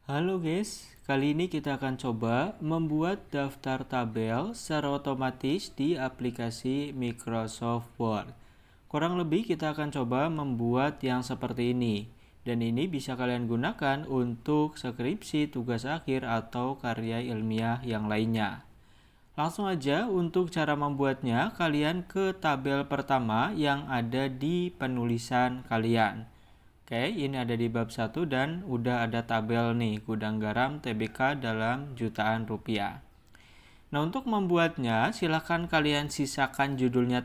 Halo guys, kali ini kita akan coba membuat daftar tabel secara otomatis di aplikasi Microsoft Word. Kurang lebih kita akan coba membuat yang seperti ini. Dan ini bisa kalian gunakan untuk skripsi, tugas akhir, atau karya ilmiah yang lainnya. Langsung aja untuk cara membuatnya, kalian ke tabel pertama yang ada di penulisan kalian. Oke, ini ada di bab 1 dan udah ada tabel nih, gudang garam TBK dalam jutaan rupiah. Nah, untuk membuatnya, silahkan kalian sisakan judulnya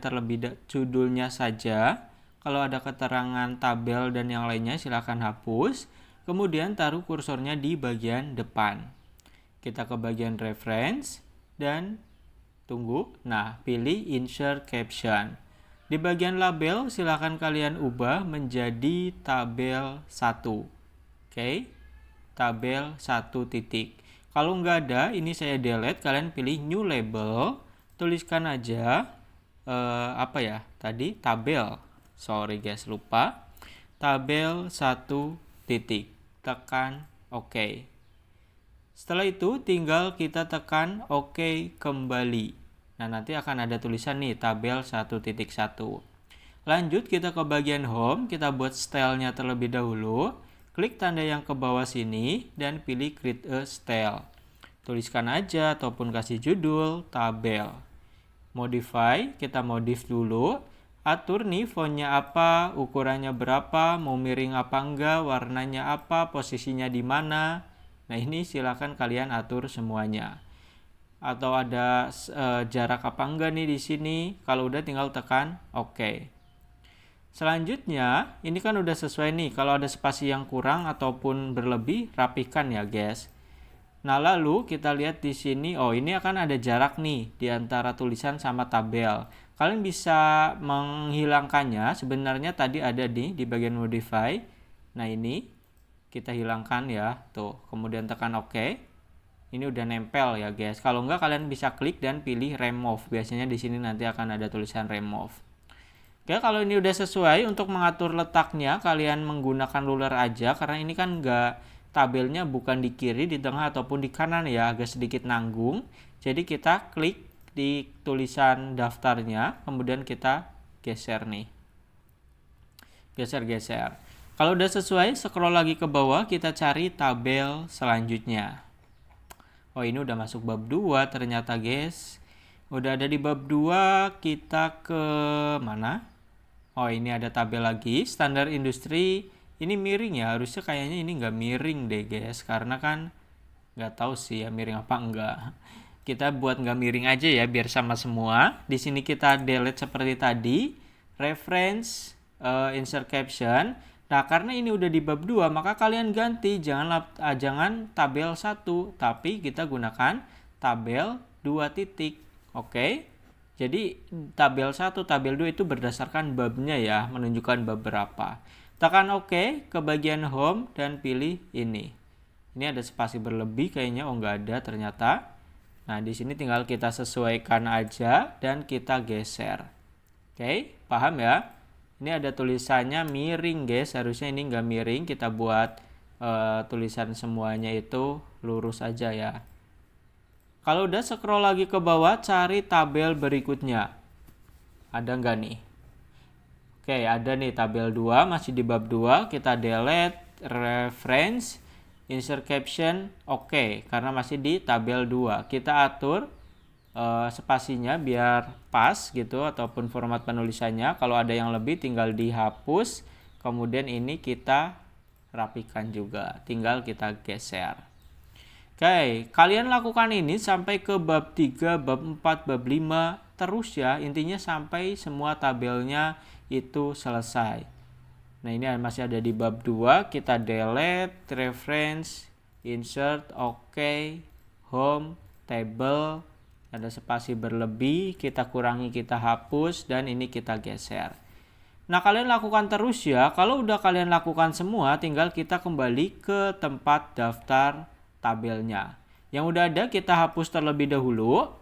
saja. Kalau ada keterangan tabel dan yang lainnya, silahkan hapus. Kemudian taruh kursornya di bagian depan. Kita ke bagian reference dan tunggu. Nah, pilih insert caption. Di bagian label, silakan kalian ubah menjadi tabel 1. Oke, tabel 1 titik. Kalau nggak ada, ini saya delete, kalian pilih new label, tuliskan aja, tabel. Sorry guys, lupa. Tabel 1 titik. Tekan OK. Setelah itu, tinggal kita tekan OK kembali. Nah, nanti akan ada tulisan nih, tabel 1.1. Lanjut, kita ke bagian home, kita buat stylenya terlebih dahulu. Klik tanda yang ke bawah sini, dan pilih create a style. Tuliskan aja, ataupun kasih judul, tabel. Modify, kita modif dulu. Atur nih, fontnya apa, ukurannya berapa, mau miring apa enggak, warnanya apa, posisinya di mana. Nah, ini silakan kalian atur semuanya. Atau ada jarak apa enggak nih di sini. Kalau udah tinggal tekan OK. Selanjutnya, ini kan udah sesuai nih. Kalau ada spasi yang kurang ataupun berlebih, rapikan ya guys. Nah, lalu kita lihat di sini, ini akan ada jarak nih di antara tulisan sama tabel. Kalian bisa menghilangkannya. Sebenarnya tadi ada di bagian modify. Nah, ini kita hilangkan ya. Tuh, kemudian tekan OK. Ini udah nempel ya guys. Kalau enggak, kalian bisa klik dan pilih remove. Biasanya di sini nanti akan ada tulisan remove. Oke, kalau ini udah sesuai, untuk mengatur letaknya kalian menggunakan ruler aja, karena ini kan enggak, tabelnya bukan di kiri, di tengah ataupun di kanan ya, agak sedikit nanggung. Jadi kita klik di tulisan daftarnya, kemudian kita geser nih. Geser-geser. Kalau udah sesuai, scroll lagi ke bawah, kita cari tabel selanjutnya. Ini udah masuk bab 2 ternyata guys. Udah ada di bab 2, kita ke mana? Ini ada tabel lagi, standar industri. Ini miring ya, harusnya kayaknya ini nggak miring deh guys. Karena kan nggak tahu sih ya miring apa enggak. Kita buat nggak miring aja ya, biar sama semua. Di sini kita delete seperti tadi. Reference, insert caption. Nah, karena ini udah di bab 2, maka kalian ganti, jangan tabel 1, tapi kita gunakan tabel 2 titik. Oke? Jadi tabel 1, tabel 2 itu berdasarkan babnya ya, menunjukkan bab berapa. Tekan OK ke bagian home dan pilih ini. Ini ada spasi berlebih kayaknya, nggak ada ternyata. Nah, di sini tinggal kita sesuaikan aja dan kita geser. Oke, paham ya? Ini ada tulisannya miring guys, harusnya ini nggak miring. Kita buat tulisan semuanya itu lurus aja ya. Kalau udah, scroll lagi ke bawah, cari tabel berikutnya. Ada nggak nih? Oke, ada nih tabel 2, masih di bab 2. Kita delete, reference, insert caption, oke, karena masih di tabel 2. Kita atur spasinya biar pas gitu, ataupun format penulisannya. Kalau ada yang lebih tinggal dihapus. Kemudian ini kita rapikan juga, tinggal kita geser. Oke, kalian lakukan ini sampai ke bab 3, bab 4, bab 5 terus ya. Intinya sampai semua tabelnya itu selesai. Nah, ini masih ada di bab 2. Kita delete, reference, insert, OK, home, table. Ada spasi berlebih, kita kurangi, kita hapus, dan ini kita geser. Nah, kalian lakukan terus ya. Kalau udah kalian lakukan semua, tinggal kita kembali ke tempat daftar tabelnya. Yang udah ada kita hapus terlebih dahulu.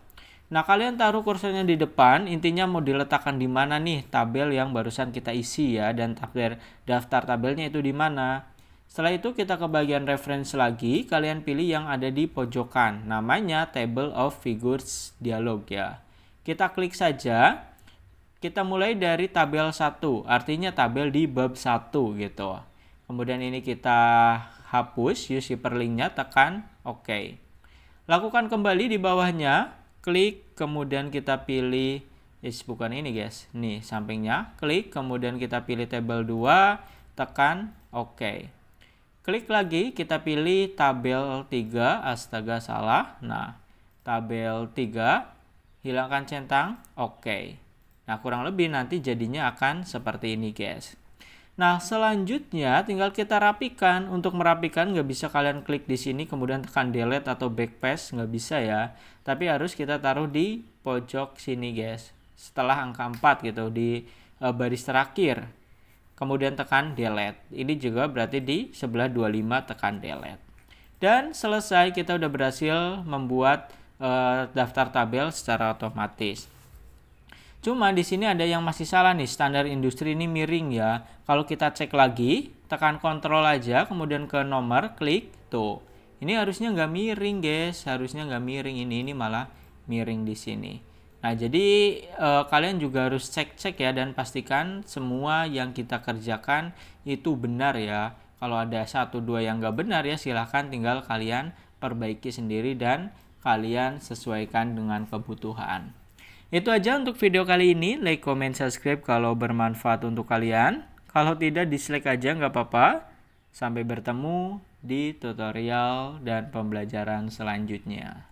Nah, kalian taruh kursornya di depan, intinya mau diletakkan di mana nih tabel yang barusan kita isi ya, dan daftar tabelnya itu di mana. Setelah itu kita ke bagian reference lagi, kalian pilih yang ada di pojokan, namanya Table of Figures Dialog ya. Kita klik saja, kita mulai dari tabel 1, artinya tabel di bab 1 gitu. Kemudian ini kita hapus, use hyperlinknya, tekan OK. Lakukan kembali di bawahnya, klik, kemudian kita pilih, bukan ini guys, nih sampingnya, klik, kemudian kita pilih tabel 2, tekan OK. Klik lagi, kita pilih tabel 3, astaga salah. Nah, tabel 3, hilangkan centang, OK. Nah, kurang lebih nanti jadinya akan seperti ini guys. Nah, selanjutnya tinggal kita rapikan. Untuk merapikan nggak bisa kalian klik di sini, kemudian tekan delete atau backpaste, nggak bisa ya. Tapi harus kita taruh di pojok sini guys. Setelah angka 4 gitu, di baris terakhir. Kemudian tekan delete. Ini juga berarti di sebelah 25 tekan delete. Dan selesai, kita udah berhasil membuat daftar tabel secara otomatis. Cuma di sini ada yang masih salah nih, standar industri ini miring ya. Kalau kita cek lagi, tekan kontrol aja, kemudian ke nomor, klik, tuh. Ini harusnya nggak miring guys, harusnya nggak miring, ini malah miring di sini. Nah, jadi kalian juga harus cek-cek ya dan pastikan semua yang kita kerjakan itu benar ya. Kalau ada 1-2 yang nggak benar ya silahkan tinggal kalian perbaiki sendiri dan kalian sesuaikan dengan kebutuhan. Itu aja untuk video kali ini. Like, comment, subscribe kalau bermanfaat untuk kalian. Kalau tidak, dislike aja nggak apa-apa. Sampai bertemu di tutorial dan pembelajaran selanjutnya.